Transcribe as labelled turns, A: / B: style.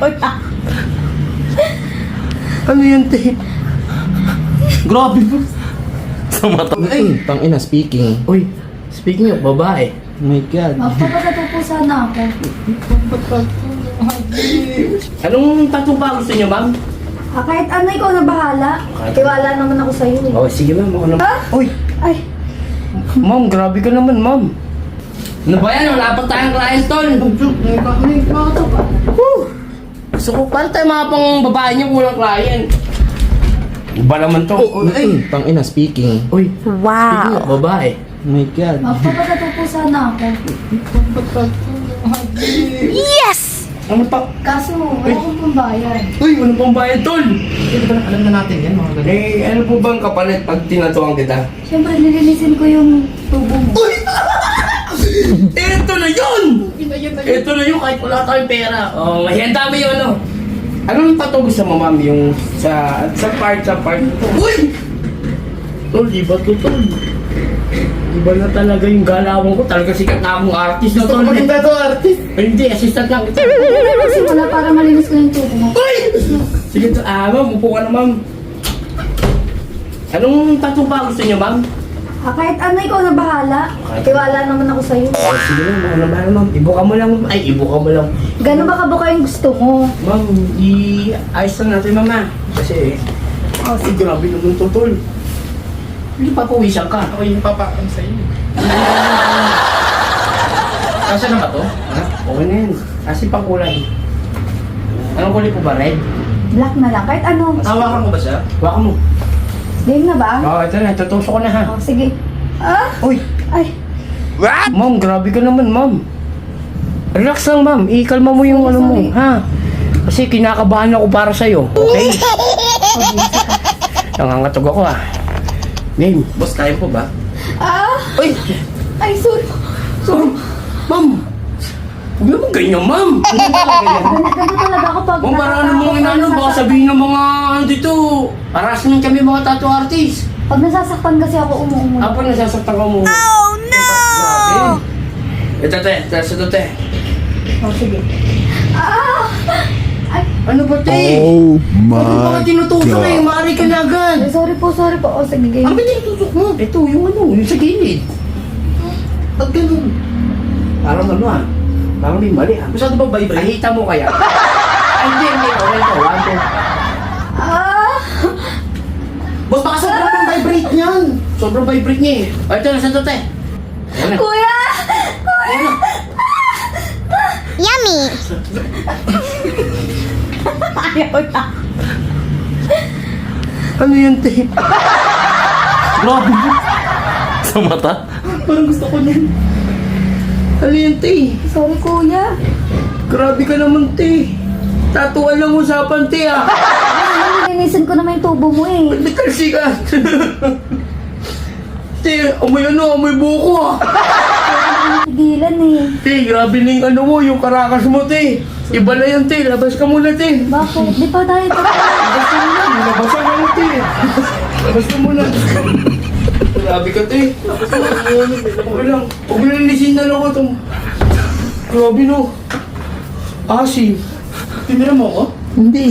A: Ayaw na.
B: Ano yan, te? Grabe po.
C: Sa mata.
B: Ay,
D: Tangina, speaking.
B: uy, speaking of babae.
D: Oh my God.
A: Magpapagato po sana ako.
B: Anong tattoo ba gusto niyo, ma'am?
A: Kahit ano, ikaw na bahala. Tiwala naman ako sa'yo.
B: Oh, sige ma'am, ako naman.
A: Ah?
B: Uy,
A: Ay,
B: ma'am, grabe ka naman, ma'am. Ano ba yan? Wala pa tayong client, tol. Gusto ko, paano tayo mga pang babae niyo kulang client? Iba naman to. Ay,
D: Tangina, speaking.
B: uy, speaking of babae.
D: Oh my God.
A: magpapagato po sana ako.
B: Ano pa?
A: Kaso, wala akong pambayad.
B: Uy, ano pang bayad, tol?
D: Alam na natin yan, mga ganun.
B: Eh, ano po bang kapalit pag tinatuan kita?
A: Siyempre, nilinisin ko yung tubo mo.
B: Ito na yun! Ito na yun, kahit wala tayong pera. Oh, ang dami yun, ano? Anong tattoo gusto mo, ma'am? Yung sa part. Uy! Tol, iba to, tol. Iba na talaga yung galawan ko. Talaga sikat na akong artist na, tol.
D: artist.
B: Ay, hindi, assistant lang.
A: Kasi wala para malinis ko yung tubo mo.
B: Uy! Sige, ma'am, upo ka na, ma'am. Anong tattoo ba gusto niyo, ma'am?
A: Kahit ano, ikaw na bahala. Tiwala naman ako sa'yo.
B: Oh, sige lang, ano ba, ma'am? Ibuka mo lang, ma'am. Ay, ibuka mo lang.
A: Gano'n ba kabuka yung gusto mo?
B: Ma'am, i-ayos lang natin, mama. Kasi, grabe naman to, tol. Hindi pa pawisan ka.
D: Ako yung papakang sa'yo. Kasya na ba to?
B: Ha? Okay na yan. Kasi pang kulay. Anong kulay po ba? Red?
A: Black na lang. Kahit ano.
D: Hawakan mo ba siya?
B: Baka mo.
A: Game na ba?
B: Oo, ito na. Tutusok ko na, ha?
A: Oh, sige.
B: Uy!
A: Ay,
B: Ma'am, grabe ka naman, ma'am. Relax lang, ma'am. Ikalma mo yung ano mo,
A: Sorry.
B: ha? Kasi kinakabahan ako para sa'yo. Okay? Nangangatog ako, ha? Game.
D: Boss, kaya po ba?
B: Uy!
A: ay, sorry.
B: So, ma'am! Huwag naman ganyan, ma'am!
A: Ganito talaga ako pag
B: Ma'am, parang ano mga inano, baka sabihin ng mga ano dito, harassment kami mga tattoo artist.
A: Pag nasasaktan kasi ako, umuumo.
B: Ako nasasaktan ka mo. Oh, no! Ito, te. Ito, te.
A: Oh, sige. Ay,
B: Ano ba, te?
C: Oh
B: Bakit baka
C: my
B: tinutusok eh?
C: God.
B: Maaari ka na agad.
A: sorry po. Oh, sige, game.
B: Ano ba tinutusok mo? Ito, yung ano, yung sa gilid. Pag ganun. Parang ano ah. Parang may mali ah.
D: Masyado ba vibrate?
B: Nakita mo kaya? Ay, hindi. Okay ito. One, two.
D: Boss, baka sobrang pang vibrate niyan.
B: Sobrang vibrate niya eh. O, ito, nasa ito, te. Ayan na.
A: Kuya!
B: Ayan na.
E: Yummy!
A: Ayaw na.
B: Ano yan, te? Grabe.
C: Sa mata.
D: Parang gusto ko niyan.
B: Ano yan, te?
A: Sorry, kuya.
B: Grabe ka naman, te. Tatuan lang usapan, te ah.
A: Nilinisin ko naman yung tubo mo eh.
B: Ba't may talsikan? Te, amoy ano, amoy buko ah.
A: Tigilan eh.
B: Te, grabe na yung ano mo, yung karakas mo, te. Iba na yan, te. Labas ka muna, te.
A: Bakit? Di pa tayo
B: Labas ka muna. Labasan ka mo, te. Labas ka muna. Grabe ka, te. Okay lang. Huwag mo nalinisin na lang ako itong... Grabe, no. Asim.
D: Tinira mo ako?
B: Hindi.